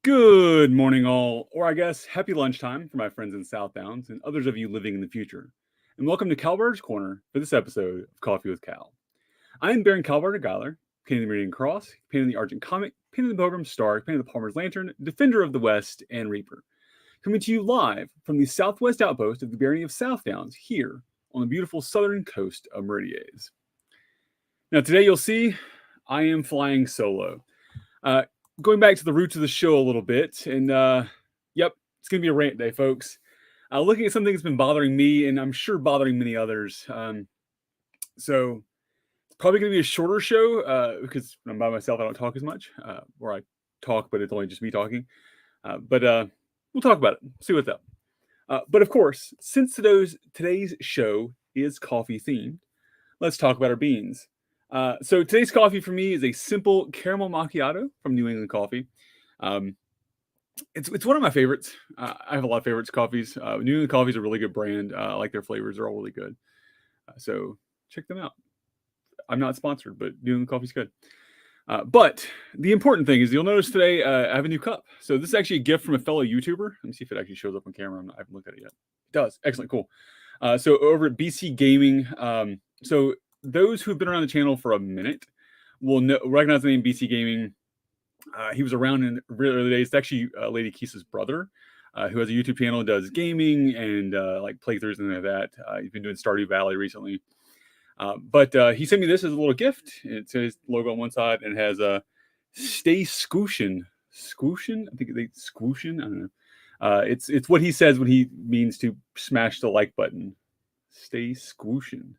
Good morning, all, or I guess happy lunchtime for my friends in South Downs and others of you living in the future. And welcome to Kal-bardr's Corner for this episode of Coffee with Kal. I am Baron Kal-bardr Gellir, painting the Meridian Cross, painting the Argent Comet, painting the Pilgrim Star, painting the Palmer's Lantern, Defender of the West, and Reaper. Coming to you live from the southwest outpost of the barony of South Downs here on the beautiful southern coast of Meridies. Now today you'll see I am flying solo. Going back to the roots of the show a little bit, and yep, it's going to be a rant day, folks. Looking at something that's been bothering me, and I'm sure bothering many others. So it's probably going to be a shorter show because when I'm by myself, I don't talk as much, or I talk, but it's only just me talking. But we'll talk about it, see what's up. But of course, since today's show is coffee themed, let's talk about our beans. So today's coffee for me is a simple caramel macchiato from New England Coffee. It's one of my favorites. I have a lot of favorites coffees. New England Coffee is a really good brand. I like their flavors; they're all really good. So check them out. I'm not sponsored, but New England Coffee's good. But the important thing is you'll notice today I have a new cup. So this is actually a gift from a fellow YouTuber. Let me see if it actually shows up on camera. I haven't looked at it yet. It does. Excellent. Cool. So over at BC Gaming. So those who've been around the channel for a minute will recognize the name BC Gaming. He was around in really early days. It's actually Lady Keesa's brother, who has a YouTube channel, does gaming and like playthroughs and like that. He's been doing Stardew Valley recently. But he sent me this as a little gift. It says logo on one side and it has a stay scooshin'. Scooshin'? I think they scooshin'. I don't know. It's what he says when he means to smash the like button. Stay scooshin'.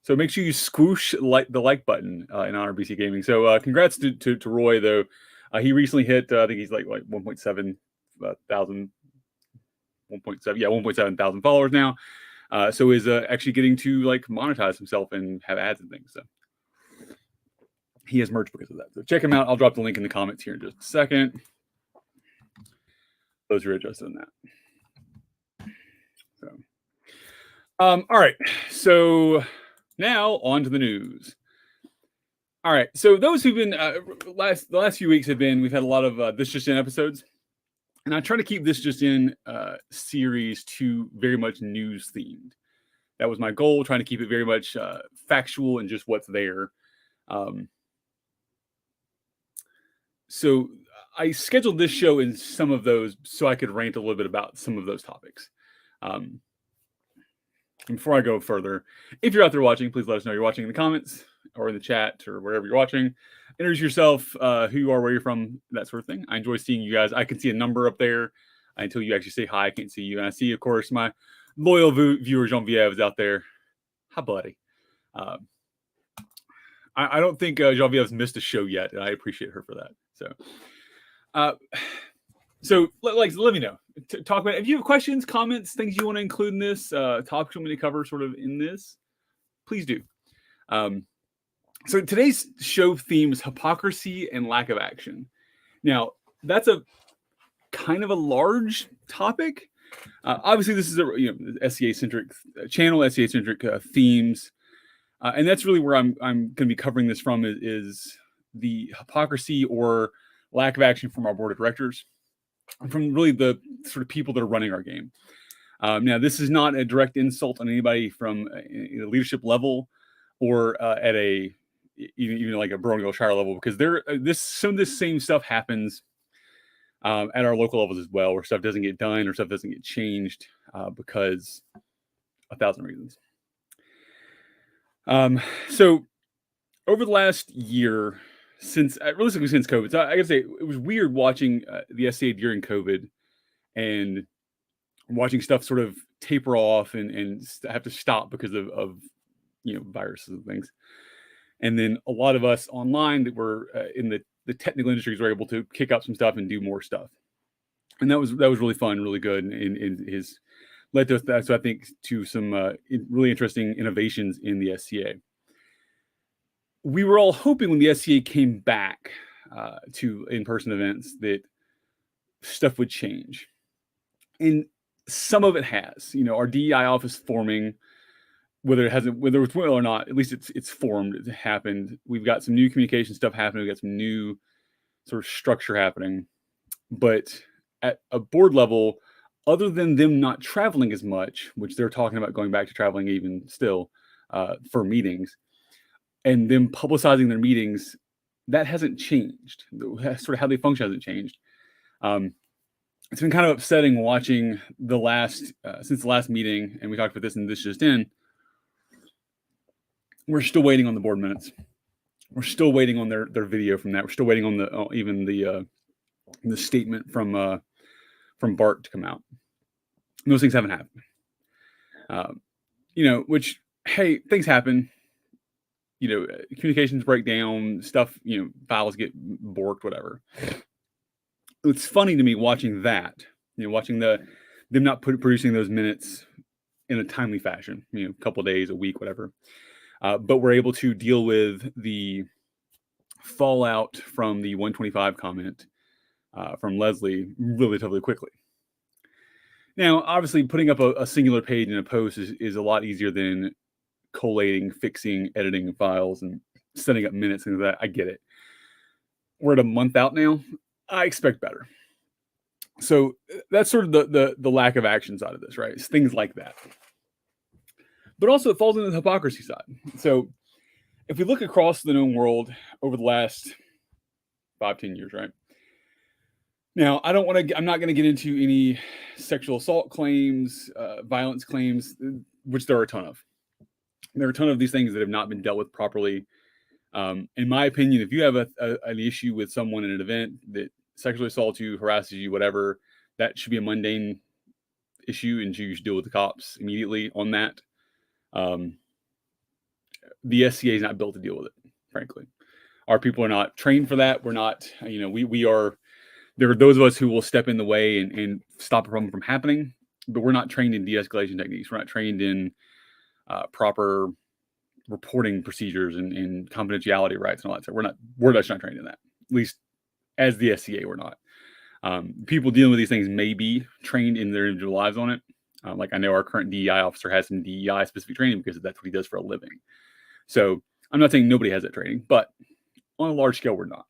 So make sure you squoosh the like button in honor of BC Gaming. So congrats to Roy, though. He recently hit, I think he's like 1.7 thousand, 1.7 thousand followers now. So is actually getting to like monetize himself and have ads and things. So he has merch because of that. So check him out. I'll drop the link in the comments here in just a second. Those who are interested in that. So, all right. So now on to the news. All right. So those who've been the last few weeks we've had a lot of This Just In episodes. And I try to keep This Just In series to very much news themed. That was my goal, trying to keep it very much factual and just what's there. So I scheduled this show in some of those so I could rant a little bit about some of those topics. Before I go further, if you're out there watching, please let us know you're watching in the comments or in the chat or wherever you're watching. Introduce yourself, who you are, where you're from, that sort of thing. I enjoy seeing you guys. I can see a number up there until you actually say hi. I can't see you. And I see, of course, my loyal viewer, Genevieve, is out there. Hi, buddy. I don't think Genevieve's missed a show yet, and I appreciate her for that. So let me know. Talk about it. If you have questions, comments, things you want to include in this, topics you want me to cover sort of in this, please do. So today's show theme is hypocrisy and lack of action. Now, that's a kind of a large topic. Obviously, this is a SCA-centric channel, SCA-centric themes. And that's really where I'm going to be covering this from is the hypocrisy or lack of action from our board of directors, from really the sort of people that are running our game. Now, this is not a direct insult on anybody from a leadership level or at a even like a Bronigal Shire level, because some of this same stuff happens at our local levels as well, where stuff doesn't get done or stuff doesn't get changed because 1,000 reasons. So over the last year, realistically since COVID, so I gotta say it was weird watching the SCA during COVID and watching stuff sort of taper off and have to stop because of viruses and things. And then a lot of us online that were in the technical industries were able to kick up some stuff and do more stuff. And that was really fun, really good, and his led to that. So I think to some really interesting innovations in the SCA. We were all hoping when the SCA came back to in-person events that stuff would change, and some of it has. Our DEI office forming. Whether it's will or not, at least it's formed, it's happened. We've got some new communication stuff happening. We've got some new sort of structure happening. But at a board level, other than them not traveling as much, which they're talking about going back to traveling even still for meetings, and them publicizing their meetings, that hasn't changed. Sort of how they function hasn't changed. Um, it's been kind of upsetting watching the last since the last meeting, and we talked about this and this just in. We're still waiting on the board minutes. We're still waiting on their video from that. We're still waiting on the even the statement from Bart to come out. And those things haven't happened. Which, hey, things happen. Communications break down, stuff, files get borked, whatever. It's funny to me watching that, watching them not producing those minutes in a timely fashion, a couple of days, a week, whatever. But we're able to deal with the fallout from the 125 comment from Leslie relatively quickly. Now, obviously, putting up a singular page in a post is a lot easier than collating, fixing, editing files, and setting up minutes and that. I get it. We're at a month out now. I expect better. So that's sort of the lack of action side of this, right? It's things like that. But also it falls into the hypocrisy side. So if we look across the known world over the last 5-10 years, right? Now, I'm not going to get into any sexual assault claims, violence claims, which there are a ton of. There are a ton of these things that have not been dealt with properly. In my opinion, if you have an issue with someone in an event that sexually assaults you, harasses you, whatever, that should be a mundane issue, and you should deal with the cops immediately on that. The SCA is not built to deal with it, frankly. Our people are not trained for that. We're not, we are, there are those of us who will step in the way and stop a problem from happening, but we're not trained in de-escalation techniques. We're not trained in proper reporting procedures and confidentiality rights and all that stuff. We're just not trained in that. At least as the SCA, we're not. People dealing with these things may be trained in their individual lives on it. Like I know our current DEI officer has some DEI specific training because that's what he does for a living. So I'm not saying nobody has that training, but on a large scale, we're not.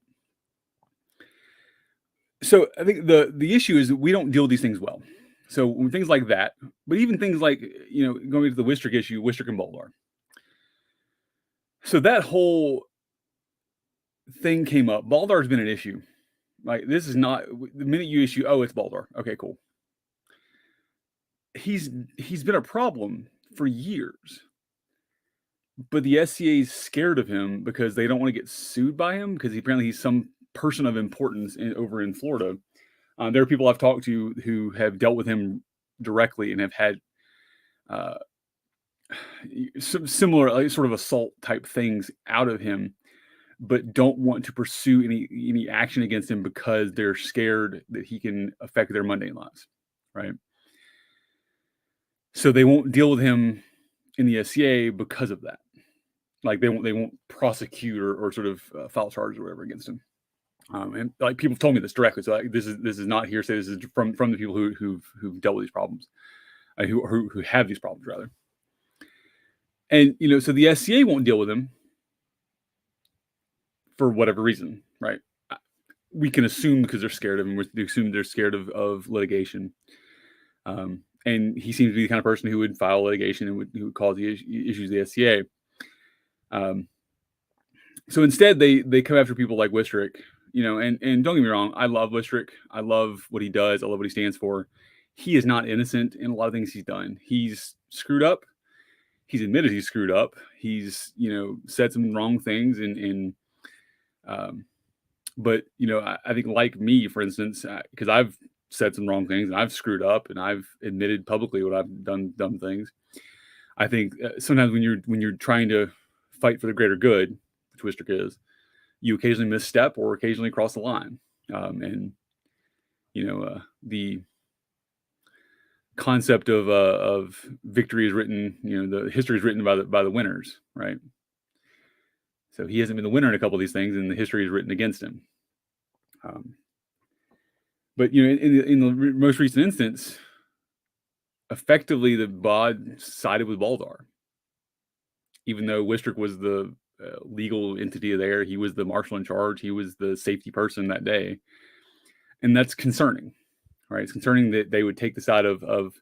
So I think the issue is that we don't deal with these things well. So when things like that, but even things like, going to the Wistrick issue, Wistrick and Baldar. So that whole thing came up. Baldar's been an issue. Like, this is not, the minute you issue, oh, it's Baldar. Okay, cool. He's been a problem for years. But the SCA is scared of him because they don't want to get sued by him because apparently he's some person of importance over in Florida. There are people I've talked to who have dealt with him directly and have had some similar sort of assault type things out of him, but don't want to pursue any action against him because they're scared that he can affect their mundane lives, right? So they won't deal with him in the SCA because of that. Like they won't prosecute or sort of file charges or whatever against him. And like people told me this directly, so this is not hearsay. This is from the people who've dealt with these problems, who have these problems rather. And so the SCA won't deal with him for whatever reason, right? We can assume because they're scared of him. We assume they're scared of litigation. And he seems to be the kind of person who would file litigation and who would cause the issues of the SCA. So instead, they come after people like Wistrick, and don't get me wrong, I love Wistrick. I love what he does. I love what he stands for. He is not innocent in a lot of things he's done. He's screwed up. He's admitted he's screwed up. He's, said some wrong things but I think like me, for instance, because I've said some wrong things and I've screwed up and I've admitted publicly when I've done dumb things. I think sometimes when you're trying to fight for the greater good, which Wistrick is, you occasionally misstep or occasionally cross the line. And the concept of victory is written, the history is written by the winners, right? So he hasn't been the winner in a couple of these things, and the history is written against him. But in the most recent instance, effectively the bod sided with Baldar, even though Wistrick was the legal entity there. He was the marshal in charge. He was the safety person that day. And that's concerning, right? It's concerning that they would take the side of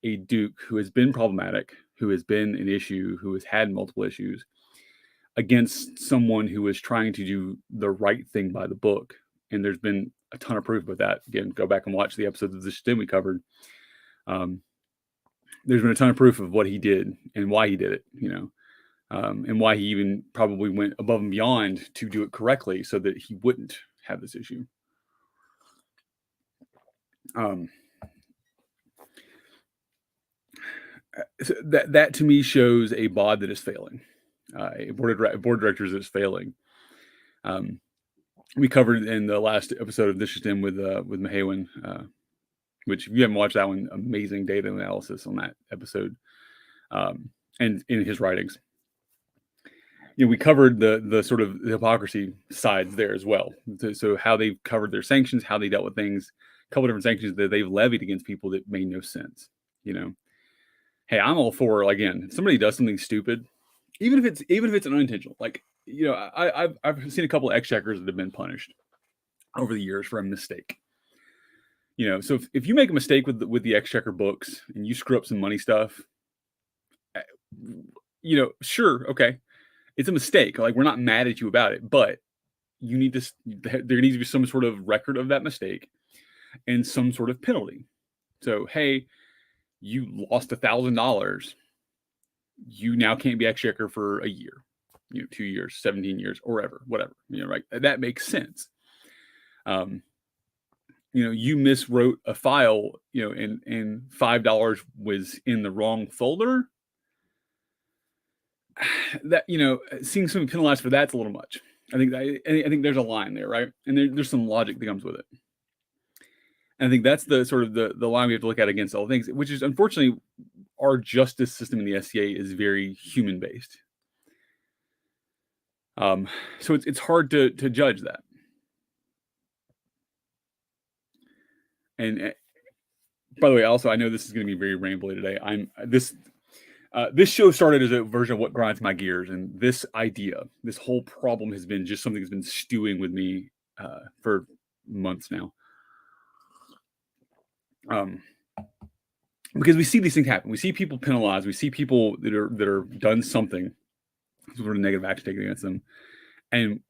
a duke who has been problematic, who has been an issue, who has had multiple issues, against someone who is trying to do the right thing by the book. And there's been a ton of proof of that. Again, go back and watch the episodes of the stem we covered. There's been a ton of proof of what he did and why he did it, and why he even probably went above and beyond to do it correctly so that he wouldn't have this issue. So that to me shows a bod that is failing, a board of directors that is failing. We covered in the last episode of This Just In with Mahawan, which if you haven't watched that one, amazing data analysis on that episode, and in his writings. We covered the sort of the hypocrisy sides there as well. So how they've covered their sanctions, how they dealt with things, a couple different sanctions that they've levied against people that made no sense. Hey, I'm all for, again, if somebody does something stupid, even if it's unintentional, like, I've seen a couple of exchequers that have been punished over the years for a mistake. So if you make a mistake with the exchequer books and you screw up some money stuff, sure, okay, it's a mistake. Like, we're not mad at you about it, but there needs to be some sort of record of that mistake and some sort of penalty. So, hey, you lost $1,000. You now can't be exchequer for a year, 2 years, 17 years, or whatever, right? That makes sense. You miswrote a file, and $5 was in the wrong folder. That, seeing somebody penalized for that's a little much. I think there's a line there, right? And there's some logic that comes with it. And I think that's the sort of the line we have to look at against all things, which is, unfortunately, our justice system in the SCA is very human based. So it's hard to judge that. And by the way, also, I know this is going to be very rambly today. This show started as a version of what grinds my gears, and this whole problem has been just something that's been stewing with me for months now. Because we see these things happen. We see people penalized. We see people that are done something, sort of negative action taken against them, and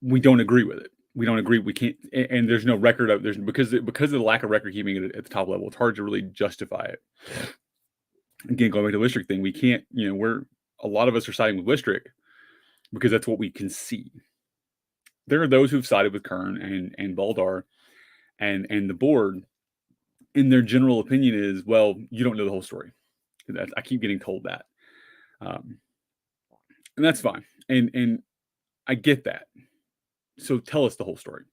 we don't agree with it. We don't agree. We can't, and there's no record of because of the lack of record keeping at the top level. It's hard to really justify it. Again, going back to the Wistrick thing, we can't. A lot of us are siding with Wistrick because that's what we can see. There are those who've sided with Kern and Baldar, and the board. And their general opinion is, well, you don't know the whole story. I keep getting told that. And that's fine. And I get that. So tell us the whole story.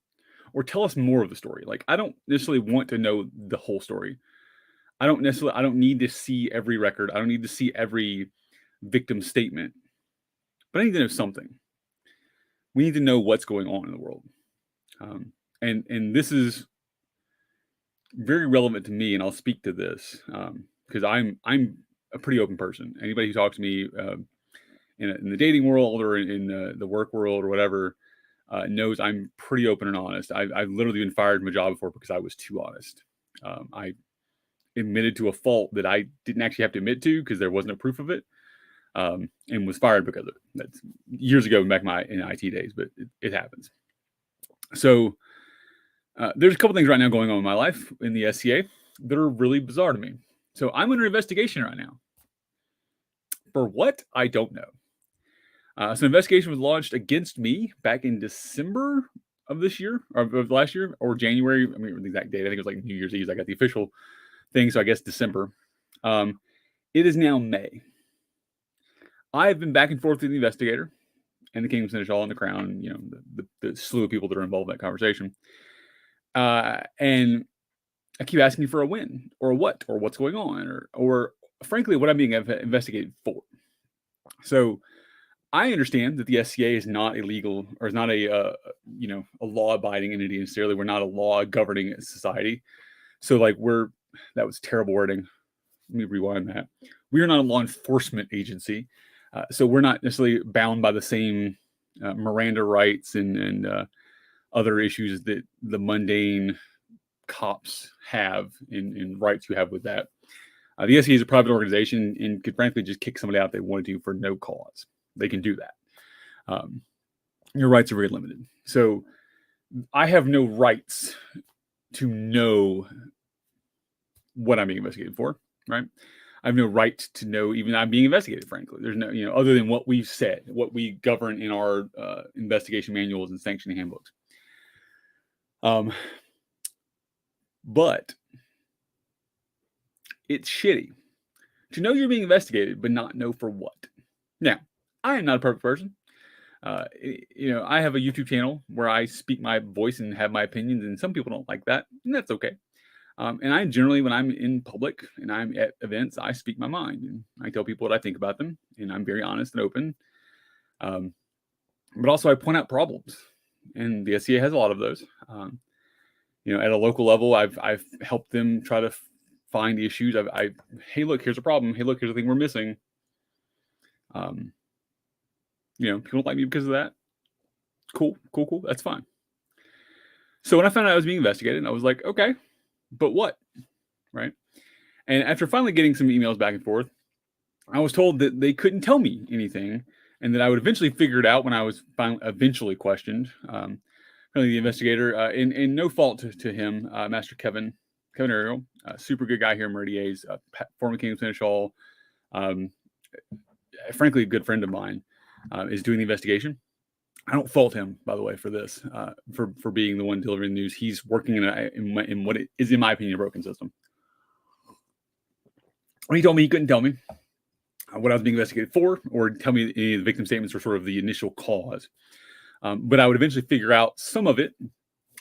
Or tell us more of the story. Like, I don't necessarily want to know the whole story. I don't need to see every record. I don't need to see every victim statement. But I need to know something. We need to know what's going on in the world. And this is very relevant to me, and I'll speak to this because I'm a pretty open person. Anybody who talks to me in the dating world or in the work world or whatever knows I'm pretty open and honest. I've literally been fired from a job before because I was too honest. I admitted to a fault that I didn't actually have to admit to because there wasn't a proof of it, and was fired because of it. That's years ago, back in IT days, but it happens. So. There's a couple things right now going on in my life in the SCA that are really bizarre to me. So I'm under investigation right now. For what? I don't know. So an investigation was launched against me back in December of this year, or of last year, or January. I mean, the exact date. I think it was like New Year's Eve. I got the official thing, so I guess December. It is now May. I have been back and forth with the investigator and the Kingdom Seneschal and the Crown, the slew of people that are involved in that conversation. And I keep asking you for a win or what's going on or frankly, what I'm being investigated for. So I understand that the SCA is not illegal or is not a law abiding entity necessarily. We're not a law governing society. So that was terrible wording. Let me rewind that. We are not a law enforcement agency. So we're not necessarily bound by the same Miranda rights and other issues that the mundane cops have in rights you have with that. The SEA is a private organization and could frankly just kick somebody out if they wanted to for no cause. They can do that. Your rights are very limited. So I have no rights to know what I'm being investigated for, right? I have no right to know even I'm being investigated, frankly. There's no, other than what we've said, what we govern in our investigation manuals and sanctioning handbooks. But it's shitty to know you're being investigated, but not know for what. Now, I am not a perfect person. I have a YouTube channel where I speak my voice and have my opinions, and some people don't like that, and that's okay. And I generally, when I'm in public and I'm at events, I speak my mind and I tell people what I think about them, and I'm very honest and open. But also I point out problems, and the SCA has a lot of those. At a local level, I've helped them try to find the issues. Hey, look, here's a problem. Hey, look, here's a thing we're missing. People don't like me because of that. Cool. That's fine. So when I found out I was being investigated, I was like, okay, but what? Right. And after finally getting some emails back and forth, I was told that they couldn't tell me anything and that I would eventually figure it out when I was eventually questioned. Apparently the investigator, and no fault to him, Master Kevin Ariel, super good guy here in Meridia's, former King of Seneschal, frankly, a good friend of mine, is doing the investigation. I don't fault him, by the way, for this, for being the one delivering the news. He's working in what is, in my opinion, a broken system. When he told me he couldn't tell me what I was being investigated for, or tell me any of the victim statements or sort of the initial cause, but I would eventually figure out some of it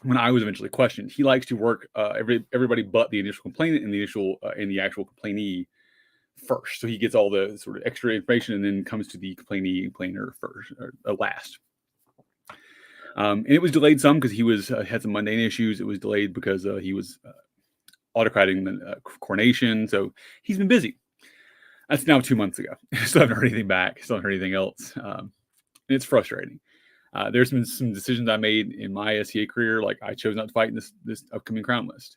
when I was eventually questioned. He likes to work everybody but the initial complainant and the actual complainee first, so he gets all the sort of extra information and then comes to the complainer first or last. And it was delayed some because he had some mundane issues. It was delayed because he was autocrating the coronation. So he's been busy. That's now 2 months ago. Still haven't heard anything back. Still haven't heard anything else. And it's frustrating. There's been some decisions I made in my SCA career. Like I chose not to fight in this upcoming crown list.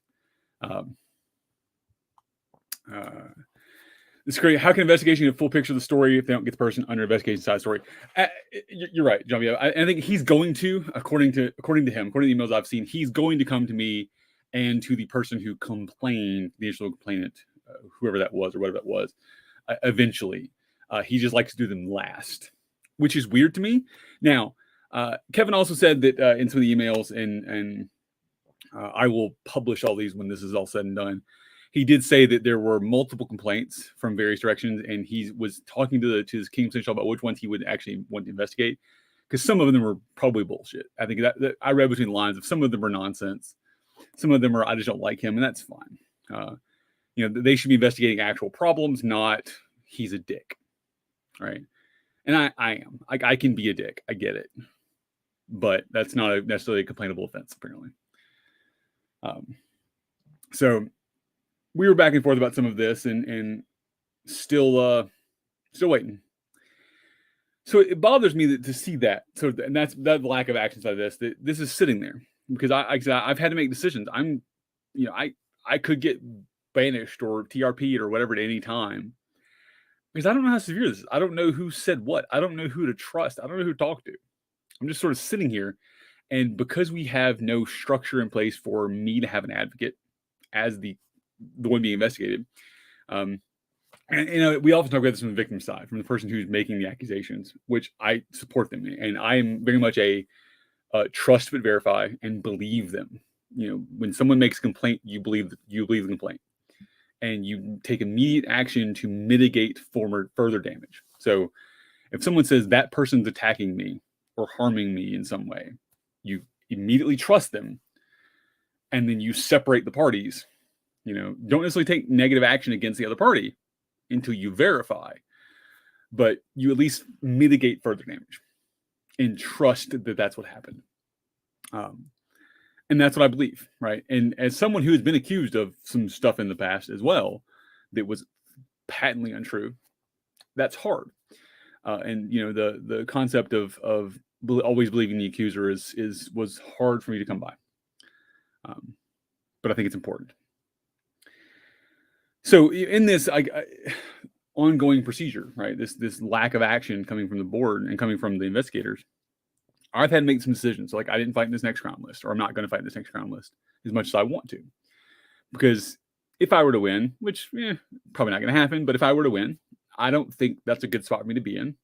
It's great. How can investigation get a full picture of the story if they don't get the person under investigation side story? You're right, John. I think he's going to, according to him, according to the emails I've seen, he's going to come to me and to the person who complained, the initial complainant, whoever that was or whatever that was, eventually. He just likes to do them last, which is weird to me. Now, Kevin also said that in some of the emails, and I will publish all these when this is all said and done. He did say that there were multiple complaints from various directions, and he was talking to his King Central about which ones he would actually want to investigate, because some of them were probably bullshit. I think that I read between the lines of some of them were nonsense. Some of them are I just don't like him, and that's fine. They should be investigating actual problems, not he's a dick, right? And I am. I can be a dick. I get it, but that's not necessarily a complainable offense, apparently. So we were back and forth about some of this, and still waiting. So it bothers me to see that. So, and that's that lack of action side of this. That this is sitting there because I've had to make decisions. I could get banished or TRP'd or whatever at any time because I don't know how severe this is. I don't know who said what. I don't know who to trust. I don't know who to talk to. I'm just sort of sitting here, and because we have no structure in place for me to have an advocate as the one being investigated. And we often talk about this from the victim side, from the person who's making the accusations, which I support them. And I am very much a trust but verify and believe them. When someone makes a complaint, you believe the complaint. And you take immediate action to mitigate further damage. So if someone says that person's attacking me or harming me in some way, you immediately trust them. And then you separate the parties. Don't necessarily take negative action against the other party until you verify, but you at least mitigate further damage and trust that that's what happened. And that's what I believe, right? And as someone who has been accused of some stuff in the past as well that was patently untrue, that's hard. And the concept of always believing the accuser was hard for me to come by. but I think it's important. So in this ongoing procedure, right? This lack of action coming from the board and coming from the investigators, I've had to make some decisions. Like I didn't fight in this next crown list, or I'm not going to fight in this next crown list as much as I want to, because if I were to win, which probably not going to happen, but if I were to win, I don't think that's a good spot for me to be in.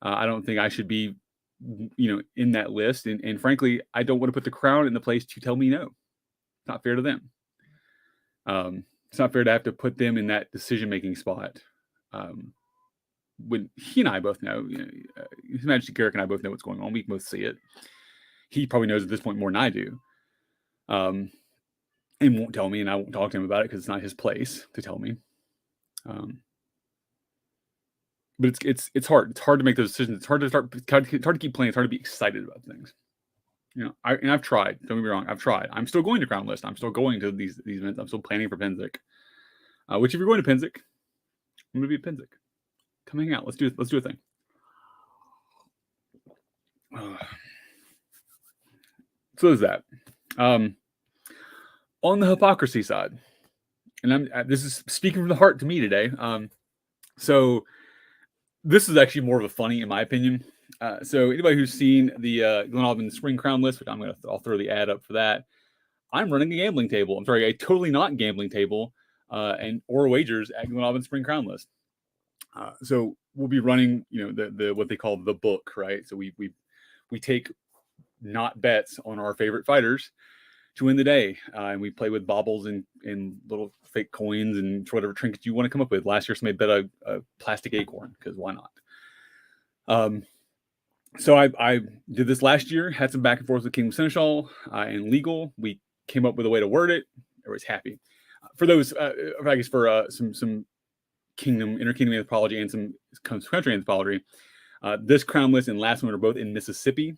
I don't think I should be, in that list. And frankly, I don't want to put the crown in the place to tell me no. It's not fair to them. It's not fair to have to put them in that decision-making spot. When he and I both know, His Majesty Garrick and I both know what's going on. We can both see it. He probably knows at this point more than I do. And won't tell me, and I won't talk to him about it because it's not his place to tell me. But it's hard. It's hard to make those decisions. It's hard to start. It's hard to keep playing. It's hard to be excited about things. I've tried. Don't get me wrong. I've tried. I'm still going to Crown List. I'm still going to these events. I'm still planning for Pennsic. Which, if you're going to Pennsic, I'm going to be at Pennsic. Come hang out. Let's do a thing. So there's that. On the hypocrisy side, and this is speaking from the heart to me today. So this is actually more of a funny, in my opinion. So anybody who's seen the Glenalvin Spring Crown List, which I'll throw the ad up for that. I'm running a gambling table. I'm sorry, a totally not gambling table, or wagers at Glenalvin Spring Crown List. So we'll be running, the what they call the book, right? So we take not bets on our favorite fighters to win the day, and we play with baubles and little fake coins and whatever trinkets you want to come up with. Last year, somebody bet a plastic acorn, because why not? So I did this last year, had some back and forth with Kingdom Seneschal and legal. We came up with a way to word it. Everybody's happy. For those, I guess for some interkingdom anthropology and some country anthropology, this crown list and last one are both in Mississippi.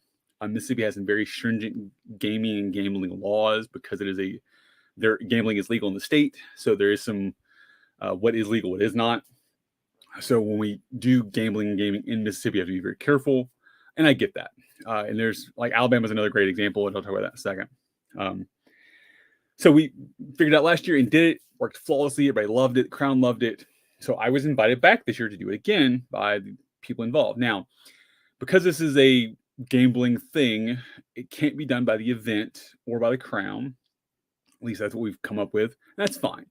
Mississippi has some very stringent gaming and gambling laws because their gambling is legal in the state. So there is some what is legal, what is not. So when we do gambling and gaming in Mississippi, you have to be very careful. And I get that. And there's Alabama's another great example, and I'll talk about that in a second. So we figured out last year and did it, worked flawlessly. Everybody loved it. Crown loved it. So I was invited back this year to do it again by the people involved. Now, because this is a gambling thing, it can't be done by the event or by the crown. At least that's what we've come up with. That's fine.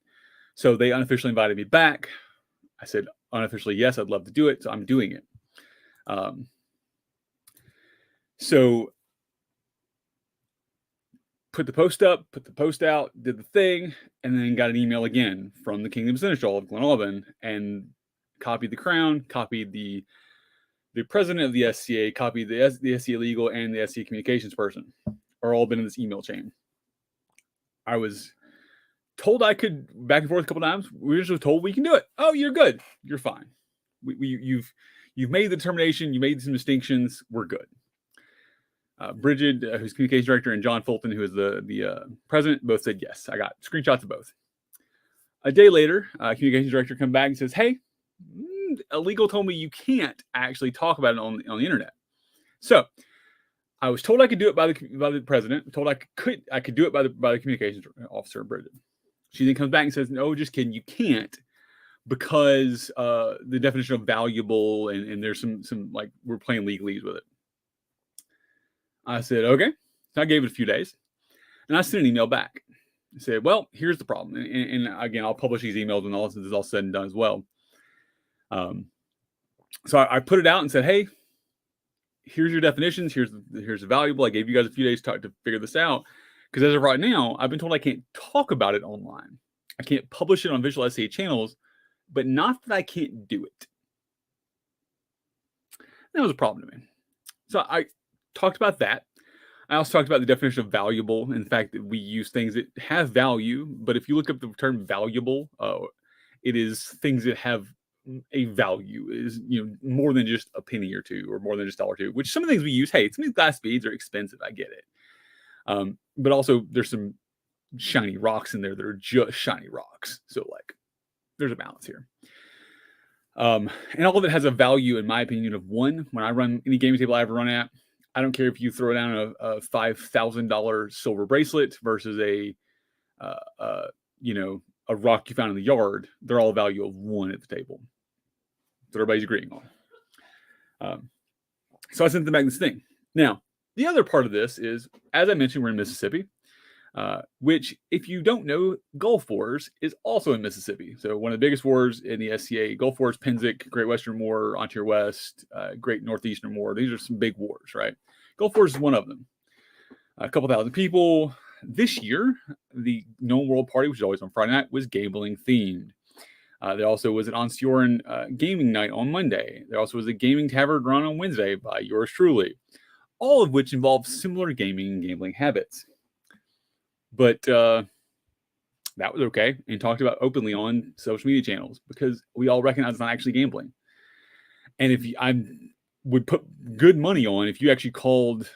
So they unofficially invited me back. I said unofficially, yes, I'd love to do it. So I'm doing it. So put the post up, put the post out, did the thing, and then got an email again from the Kingdom Seneschal of Glenalvin, and copied the crown, copied the president of the SCA, copied the SCA legal and the SCA communications person, are all been in this email chain. I was told I could, back and forth a couple times. We were just told we can do it. Oh, you're good. You're fine. You've made the determination. You made some distinctions. We're good. Bridget, who's communications director, and John Fulton, who is the president, both said yes. I got screenshots of both. A day later, communications director come back and says, "Hey, legal told me you can't actually talk about it on the internet." So I was told I could do it by the president. Told I could do it by the communications officer, Bridget. She then comes back and says, "No, just kidding. You can't, because the definition of valuable and there's some we're playing legalese with it." I said, okay. So I gave it a few days, and I sent an email back. I said, well, here's the problem. And again, I'll publish these emails when all this is all said and done as well. So I put it out and said, hey, here's your definitions. Here's the valuable. I gave you guys a few days to figure this out. Because as of right now, I've been told I can't talk about it online. I can't publish it on visual SCA channels, but not that I can't do it. That was a problem to me. So I talked about that. I also talked about the definition of valuable and the fact that we use things that have value. But if you look up the term valuable, it is things that have a value. It is more than just a penny or two, or more than just $1 or $2. Which some of the things we use, hey, some of these glass beads are expensive. I get it. But also there's some shiny rocks in there that are just shiny rocks. So there's a balance here. And all of it has a value, in my opinion, of one. When I run any gaming table I ever run at, I don't care if you throw down a $5,000 silver bracelet versus a a rock you found in the yard, they're all a value of 1 at the table. So everybody's agreeing on. So I sent them back this thing. Now, the other part of this is, as I mentioned, we're in Mississippi, which, if you don't know, Gulf Wars is also in Mississippi. So one of the biggest wars in the SCA, Gulf Wars, Pennsic, Great Western War, Ontario West, Great Northeastern War. These are some big wars, right? Gulf Wars is one of them. A couple thousand people. This year, the Known World Party, which is always on Friday night, was gambling themed. There also was an Onstjoren gaming night on Monday. There also was a gaming tavern run on Wednesday by yours truly, all of which involve similar gaming and gambling habits. But that was okay, and talked about openly on social media channels, because we all recognize it's not actually gambling. And if I would put good money on, if you actually called,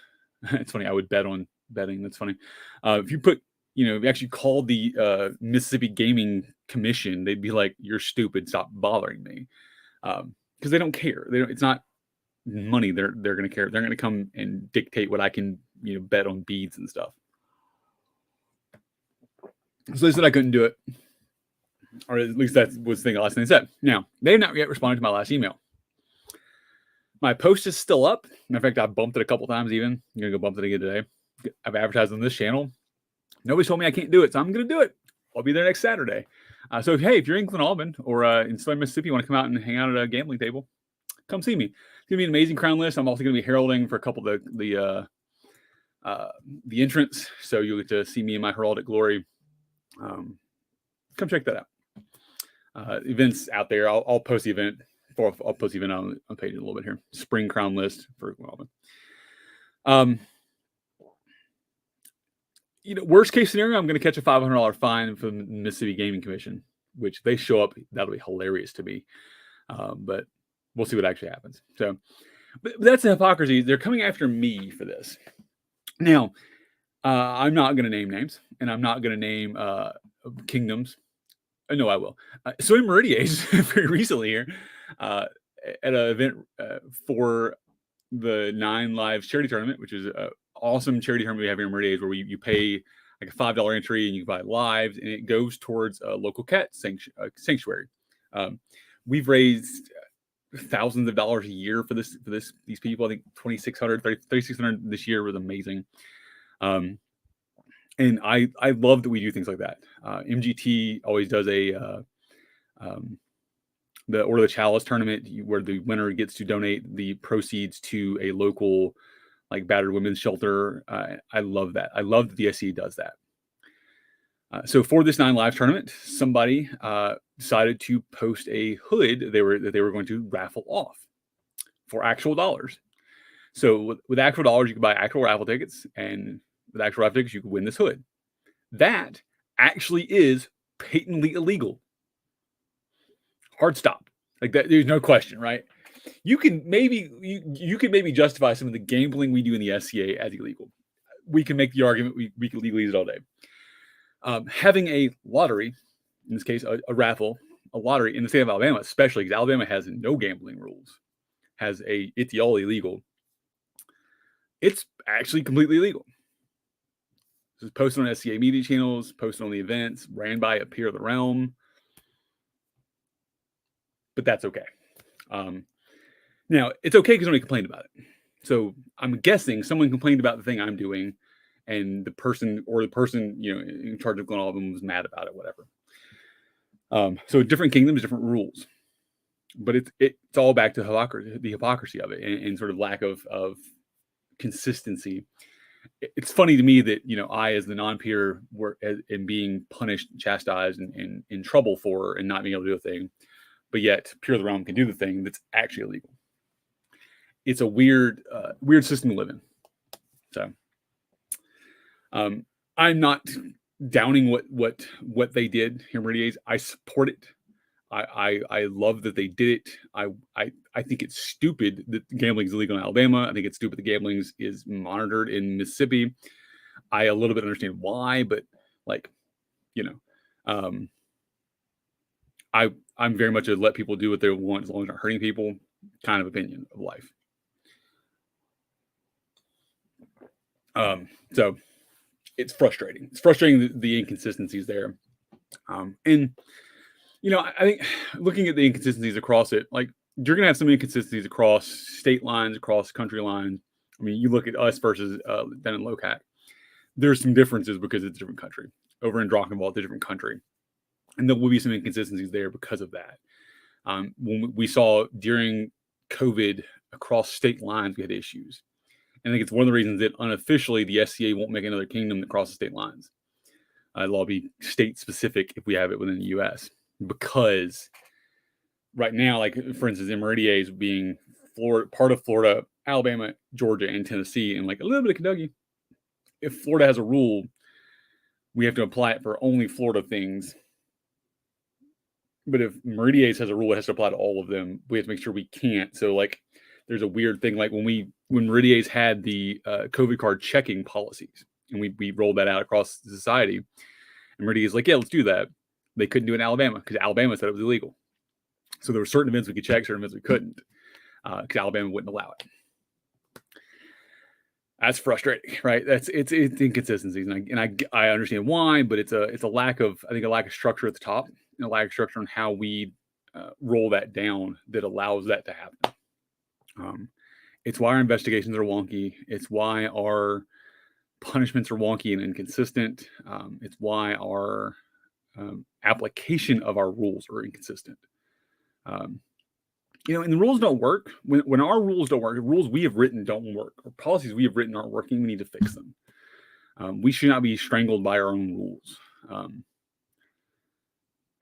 it's funny, I would bet on betting. That's funny. If you put, if you actually called the Mississippi Gaming Commission, they'd be like, "You're stupid. Stop bothering me," because they don't care. It's not money. They're going to care. They're going to come and dictate what I can, bet on beads and stuff. So they said I couldn't do it, or at least that was the last thing they said. Now, they have not yet responded to my last email. My post is still up. Matter of fact, I bumped it a couple times even. I'm going to go bump it again today. I've advertised on this channel. Nobody's told me I can't do it, so I'm going to do it. I'll be there next Saturday. So, hey, if you're in Glen Albin or in Southern Mississippi, you want to come out and hang out at a gambling table, come see me. It's going to be an amazing crown list. I'm also going to be heralding for a couple of the entrants, so you'll get to see me in my heraldic glory. Come check that out. Events out there. I'll post the event. I'll post the event on the page in a little bit here. Spring crown list for Glen Albin. Worst case scenario, I'm going to catch a $500 fine from the Mississippi Gaming Commission, which if they show up, that'll be hilarious to me. But we'll see what actually happens. So, but that's the hypocrisy. They're coming after me for this. Now, I'm not going to name names, and I'm not going to name kingdoms. No, I will. So in Meridies, very recently here, at an event for the 9 Lives charity tournament, which is an awesome charity tournament we have here in Meridies, where you pay like a $5 entry and you buy lives, and it goes towards a local cat sanctuary. We've raised thousands of dollars a year for these people. I think 3,600 this year was amazing. And I love that we do things like that. MGT always does the Order of the Chalice tournament, where the winner gets to donate the proceeds to a local, like, battered women's shelter. I love that. I love that the SC does that. So for this 9 Lives tournament, somebody decided to post a hood that they were going to raffle off for actual dollars. So with actual dollars, you can buy actual raffle tickets, and with actual raffle tickets, you can win this hood. That actually is patently illegal. Hard stop. Like that, there's no question, right? You can maybe justify some of the gambling we do in the SCA as illegal. We can make the argument we can legally use it all day. Having a lottery, in this case, a raffle, a lottery in the state of Alabama, especially because Alabama has no gambling rules, it's all illegal. It's actually completely illegal. This is posted on SCA media channels, posted on the events, ran by a peer of the realm. But that's okay. Now, it's okay because nobody complained about it. So I'm guessing someone complained about the thing I'm doing, and the person in charge of Glen Albin was mad about it, whatever. So different kingdoms, different rules. But it's all back to the hypocrisy of it, and sort of lack of consistency. It's funny to me that I, as the non-peer, and being punished, chastised, and in trouble for and not being able to do a thing, but yet peer of the realm can do the thing that's actually illegal. It's a weird system to live in. So I'm not downing what they did here in Meridies. I support it. I love that they did it. I think it's stupid that gambling is illegal in Alabama. I think it's stupid that gambling is monitored in Mississippi. I a little bit understand why, but I'm very much a let people do what they want as long as they're not hurting people kind of opinion of life. So it's frustrating. It's frustrating the inconsistencies there. And I think looking at the inconsistencies across it, like you're gonna have some inconsistencies across state lines, across country lines. I mean, you look at us versus down in Locat. There's some differences because it's a different country. Over in Drachenwald, it's a different country, and there will be some inconsistencies there because of that. When we saw during COVID across state lines, we had issues. And I think it's one of the reasons that unofficially the SCA won't make another kingdom that crosses state lines. It'll all be state specific if we have it within the U.S. Because right now, like for instance, Imeridies being part of Florida, Alabama, Georgia, and Tennessee, and like a little bit of Kentucky. If Florida has a rule, we have to apply it for only Florida things. But if Meridies has a rule, it has to apply to all of them. We have to make sure we can't. So like, there's a weird thing like when Meridies had the COVID card checking policies, and we rolled that out across society. And Meridies like, yeah, let's do that. They couldn't do it in Alabama because Alabama said it was illegal. So there were certain events we could check, certain events we couldn't, because Alabama wouldn't allow it. That's frustrating, right? It's inconsistencies, and I understand why, but it's a lack of structure at the top, and a lack of structure on how we roll that down that allows that to happen. It's why our investigations are wonky. It's why our punishments are wonky and inconsistent. It's why our application of our rules are inconsistent. And the rules don't work. When our rules don't work, the rules we have written don't work, or policies we have written aren't working, we need to fix them. We should not be strangled by our own rules. I've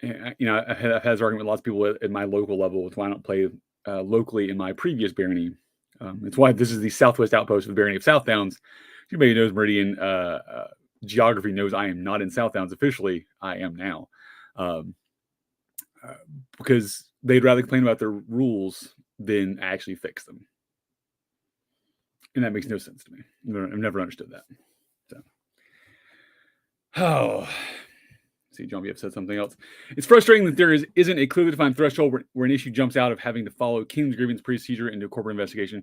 had this argument with lots of people at my local level. It's why I don't play locally in my previous barony. It's why this is the southwest outpost of the barony of South Downs. Anybody who knows Meridian geography knows I am not in South Downs officially. I am now. Because they'd rather complain about their rules than actually fix them. And that makes no sense to me. I've never understood that. So, see, John B. said something else. It's frustrating that there isn't a clearly defined threshold where an issue jumps out of having to follow King's grievance procedure into a corporate investigation.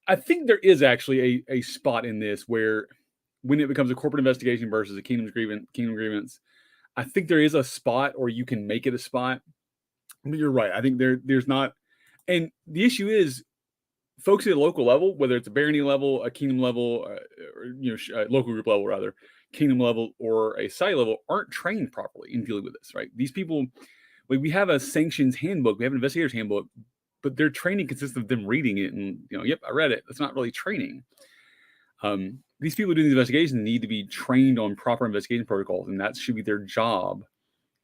I think there is actually a spot in this where when it becomes a corporate investigation versus a kingdom grievance, I think there is a spot, or you can make it a spot. But you're right. I think there's not. And the issue is, folks at a local level, whether it's a barony level, a kingdom level, or local group level rather, kingdom level, or a site level, aren't trained properly in dealing with this. Right? These people, we have a sanctions handbook, we have an investigator's handbook, but their training consists of them reading it and yep, I read it. That's not really training. These people doing these investigations need to be trained on proper investigation protocols, and that should be their job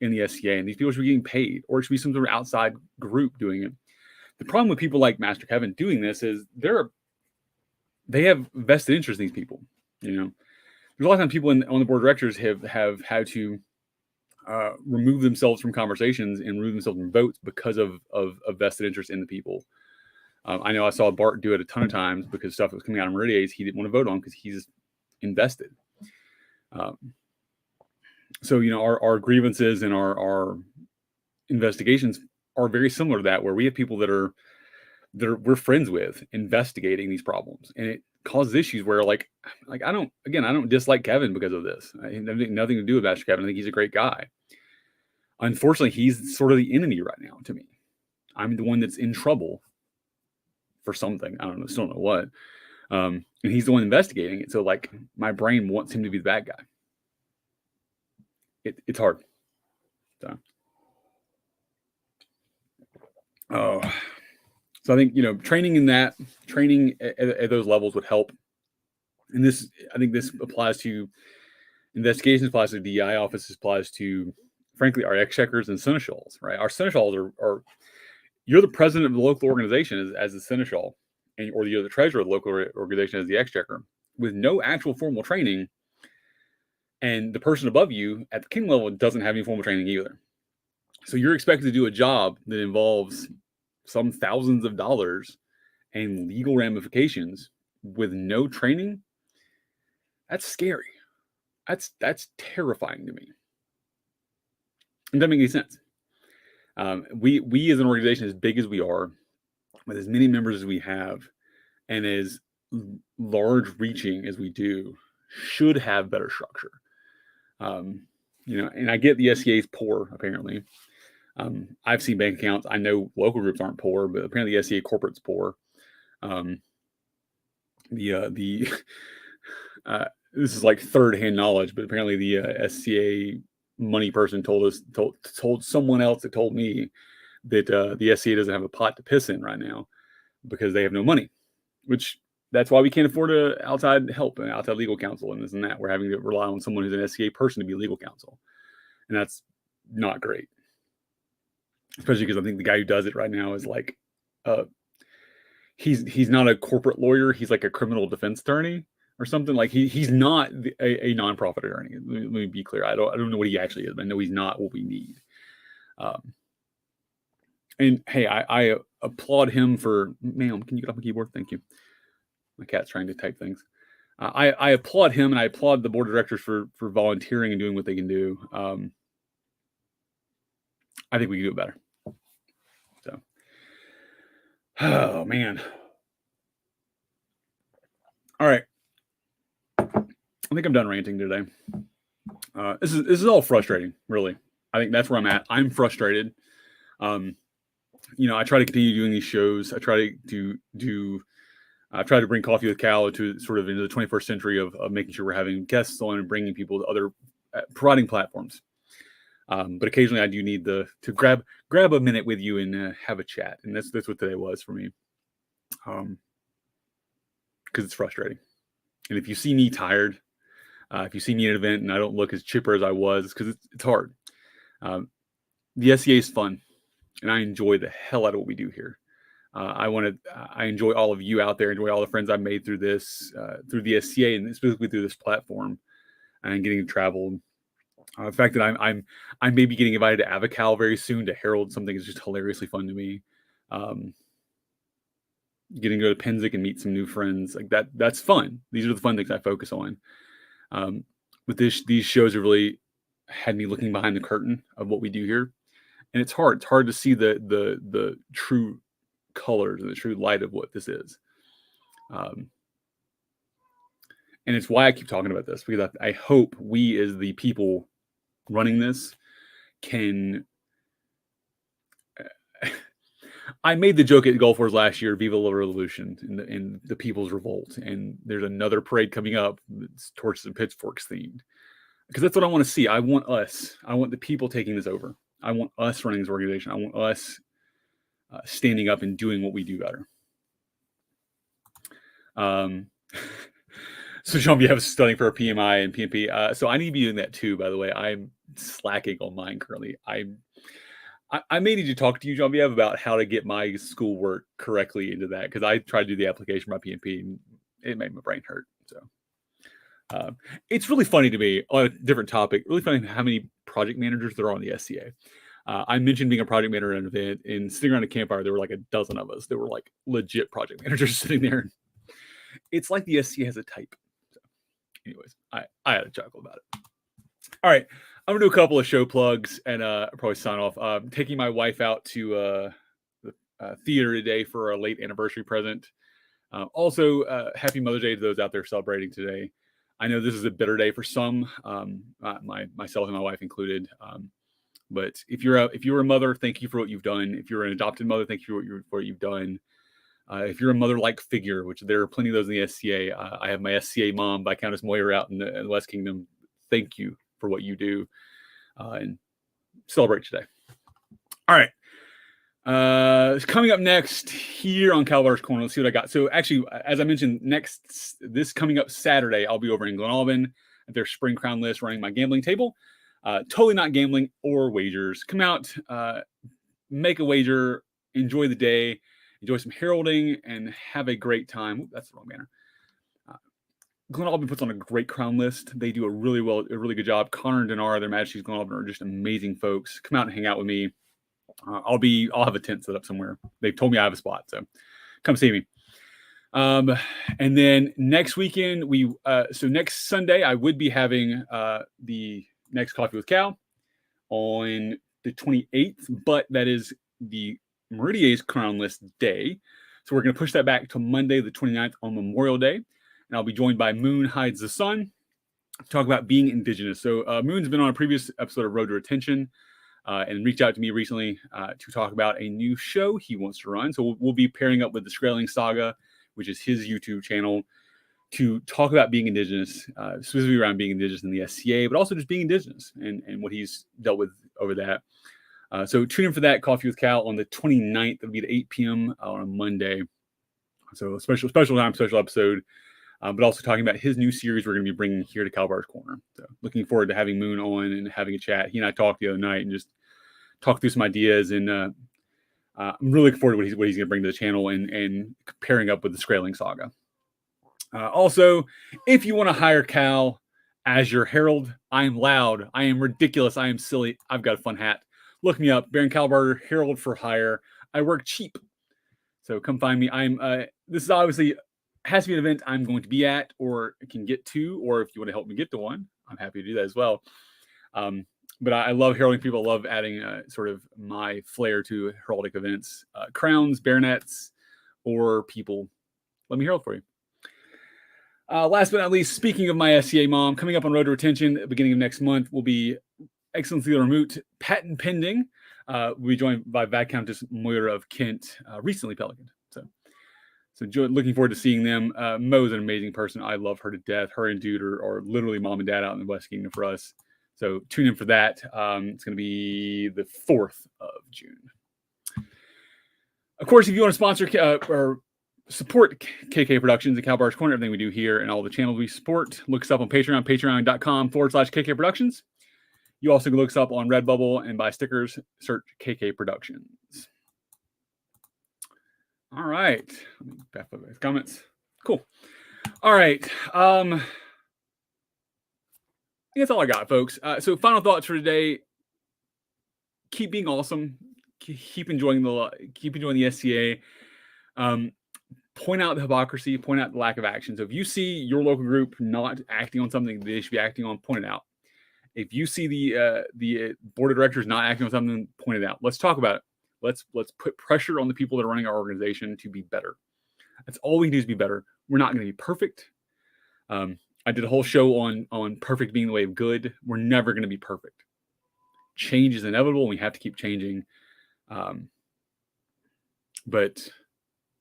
in the SCA. And these people should be getting paid, or it should be some sort of outside group doing it. The problem with people like Master Kevin doing this is they have vested interest in these people. There's a lot of times people on the board of directors have had to remove themselves from conversations and remove themselves from votes because of vested interest in the people. I know I saw Bart do it a ton of times because stuff that was coming out of Meridies he didn't want to vote on because he's invested. So our grievances and our investigations are very similar to that, where we have people that we're friends with investigating these problems, and it causes issues where like I don't dislike Kevin because of this. I have nothing to do with Master Kevin. I think he's a great guy. Unfortunately, he's sort of the enemy right now to me. I'm the one that's in trouble for something. I don't know, still don't know what. And he's the one investigating it. So like my brain wants him to be the bad guy. It's hard. So I think training at those levels would help. And I think this applies to investigations, applies to the DI offices, applies to, frankly, our exchequers and seneschals. Right, our seneschals are you're the president of the local organization as the seneschal, or you're the treasurer of the local organization as the exchequer, with no actual formal training. And the person above you at the king level doesn't have any formal training either. So you're expected to do a job that involves some thousands of dollars and legal ramifications with no training. That's scary. That's terrifying to me. It doesn't make any sense. We as an organization, as big as we are, with as many members as we have, and as large reaching as we do, should have better structure. And I get the SCA is poor, apparently. I've seen bank accounts. I know local groups aren't poor, but apparently the SCA corporate's poor. This is like third-hand knowledge, but apparently the SCA money person told someone else that told me that the SCA doesn't have a pot to piss in right now because they have no money, which that's why we can't afford outside help and outside legal counsel and this and that. We're having to rely on someone who's an SCA person to be legal counsel, and that's not great. Especially because I think the guy who does it right now is like, he's not a corporate lawyer. He's like a criminal defense attorney or something. Like he's not a nonprofit attorney. Let me be clear. I don't know what he actually is, but I know he's not what we need. And hey, I applaud him for, ma'am, can you get off my keyboard? Thank you. My cat's trying to type things. I applaud him and I applaud the board of directors for volunteering and doing what they can do. I think we can do it better. So, oh man. All right. I think I'm done ranting today. This is all frustrating, really. I think that's where I'm at. I'm frustrated. I try to continue doing these shows. I try to bring Coffee with Kal to sort of into the 21st century of making sure we're having guests on and bringing people to other providing platforms. But occasionally I do need to grab a minute with you and have a chat. And that's what today was for me. Because it's frustrating. And if you see me tired, if you see me at an event and I don't look as chipper as I was, because it's hard. The SCA is fun. And I enjoy the hell out of what we do here. I enjoy all of you out there, enjoy all the friends I've made through this, through the SCA and specifically through this platform and getting to travel. The fact that I may be getting invited to Avocal very soon to herald something is just hilariously fun to me. Getting to go to Penzic and meet some new friends like that's fun. These are the fun things I focus on. But these shows have really had me looking behind the curtain of what we do here. And it's hard. It's hard to see the true colors and the true light of what this is. And it's why I keep talking about this, because I hope we as the people running this can... I made the joke at Gulf Wars last year, Viva la Revolution and the People's Revolt. And there's another parade coming up that's torches and pitchforks themed. Because that's what I want to see. I want the people taking this over. I want us running this organization. I want us standing up and doing what we do better. So Jean-Pierre is studying for a PMI and PMP. So I need to be doing that too, by the way. I'm slacking on mine currently. I may need to talk to you, Jean-Pierre, about how to get my schoolwork correctly into that, because I tried to do the application by PMP and it made my brain hurt. So it's really funny to me, on a different topic, really funny how many project managers there are on the SCA. I mentioned being a project manager at an event, and sitting around a campfire, there were like a dozen of us. There were like legit project managers sitting there. It's like the SCA has a type. So anyways, I had a chuckle about it. All right. I'm going to do a couple of show plugs and probably sign off. Taking my wife out to the theater today for a late anniversary present. Also, happy Mother's Day to those out there celebrating today. I know this is a bitter day for some, myself and my wife included. But if you're a mother, thank you for what you've done. If you're an adopted mother, thank you for what you've done. If you're a mother-like figure, which there are plenty of those in the SCA, I have my SCA mom by Countess Moyer out in the West Kingdom. Thank you for what you do, and celebrate today. All right. Coming up next here on Kal-bardr's Corner, let's see what I got. So actually, as I mentioned, this coming up Saturday, I'll be over in Glen Albin at their Spring Crown List running my gambling table. Totally not gambling or wagers. Come out, make a wager, enjoy the day, enjoy some heralding, and have a great time. Ooh, that's the wrong banner. Glen Albin puts on a great crown list. They do a really good job. Connor and Dinar, their Majesty's Glen Albin, are just amazing folks. Come out and hang out with me. I'll have a tent set up somewhere. They've told me I have a spot, so come see me. And then next weekend, so next Sunday, I would be having the next Coffee with Kal on the 28th, but that is the Meridier's crown list day. So we're going to push that back to Monday, the 29th on Memorial Day. And I'll be joined by Moon Hides the Sun. talk about being Indigenous. So Moon's been on a previous episode of Road to Retention and reached out to me recently to talk about a new show he wants to run. So we'll be pairing up with the Skraeling Saga, which is his YouTube channel, to talk about being Indigenous, specifically around being Indigenous in the SCA, but also just being Indigenous and what he's dealt with over that. So tune in for that, Coffee with Kal, on the 29th. It'll be at 8 p.m. On a Monday. So special time, special episode. But also talking about his new series we're going to be bringing here to Kal-bardr's Corner. So looking forward to having Moon on and having a chat. He and I talked the other night and just talked through some ideas. And I'm really looking forward to what he's going to bring to the channel and pairing up with the Skraeling Saga. Also, if you want to hire Kal as your herald, I am loud, I am ridiculous, I am silly, I've got a fun hat. Look me up, Baron Kal-bardr, herald for hire. I work cheap. So come find me. This is obviously has to be an event I'm going to be at or can get to, or if you want to help me get to one, I'm happy to do that as well. But I love heralding people. I love adding sort of my flair to heraldic events. Crowns, baronets, or people. Let me herald for you. Last but not least, speaking of my SCA mom, coming up on Road to Retention at the beginning of next month will be Excellency Remote, patent pending. We'll be joined by Viscountess Moira of Kent, recently Pelican. So looking forward to seeing them. Mo is an amazing person. I love her to death. Her and Dude are literally mom and dad out in the West Kingdom for us. So tune in for that. It's going to be the 4th of June. Of course, if you want to sponsor or support KK Productions and Kal-bardr's Corner, everything we do here and all the channels we support, look us up on Patreon, patreon.com/KK Productions. You also can look us up on Redbubble and buy stickers. Search KK Productions. All right. Let me back up those comments. Cool. All right. I think that's all I got, folks. So final thoughts for today. Keep being awesome. Keep enjoying the SCA. Point out the hypocrisy. Point out the lack of action. So if you see your local group not acting on something they should be acting on, point it out. If you see the board of directors not acting on something, point it out. Let's talk about it. Let's put pressure on the people that are running our organization to be better. That's all we can do is be better. We're not going to be perfect. I did a whole show on perfect being the way of good. We're never going to be perfect. Change is inevitable, and we have to keep changing. But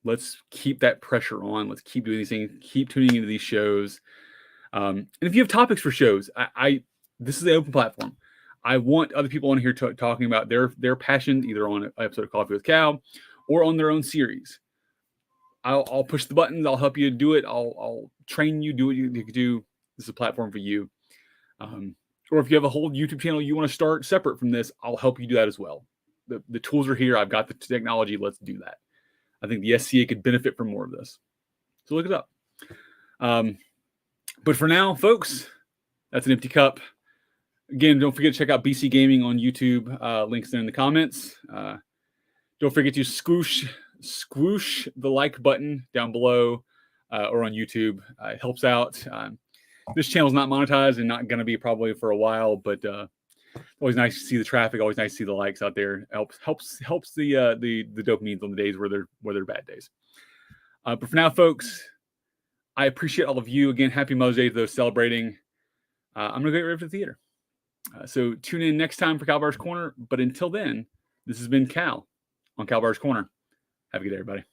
let's keep that pressure on. Let's keep doing these things. Keep tuning into these shows. And if you have topics for shows, this is the open platform. I want other people on here talking about their passion, either on an episode of Coffee with Kal or on their own series. I'll push the buttons. I'll help you do it. I'll train you, do what you can do. This is a platform for you. Or if you have a whole YouTube channel you want to start separate from this, I'll help you do that as well. The tools are here. I've got the technology. Let's do that. I think the SCA could benefit from more of this. So look it up. But for now, folks, that's an empty cup. Again, don't forget to check out BC Gaming on YouTube. Links there in the comments. Don't forget to squoosh the like button down below or on YouTube. It helps out. This channel's not monetized and not going to be probably for a while, but always nice to see the traffic. Always nice to see the likes out there. Helps the dopamines on the days where they're bad days. But for now, folks, I appreciate all of you. Again, happy Mother's Day to those celebrating. I'm going to get ready for the theater. So tune in next time for Kal-bardr's Corner. But until then, this has been Kal on Kal-bardr's Corner. Have a good day, everybody.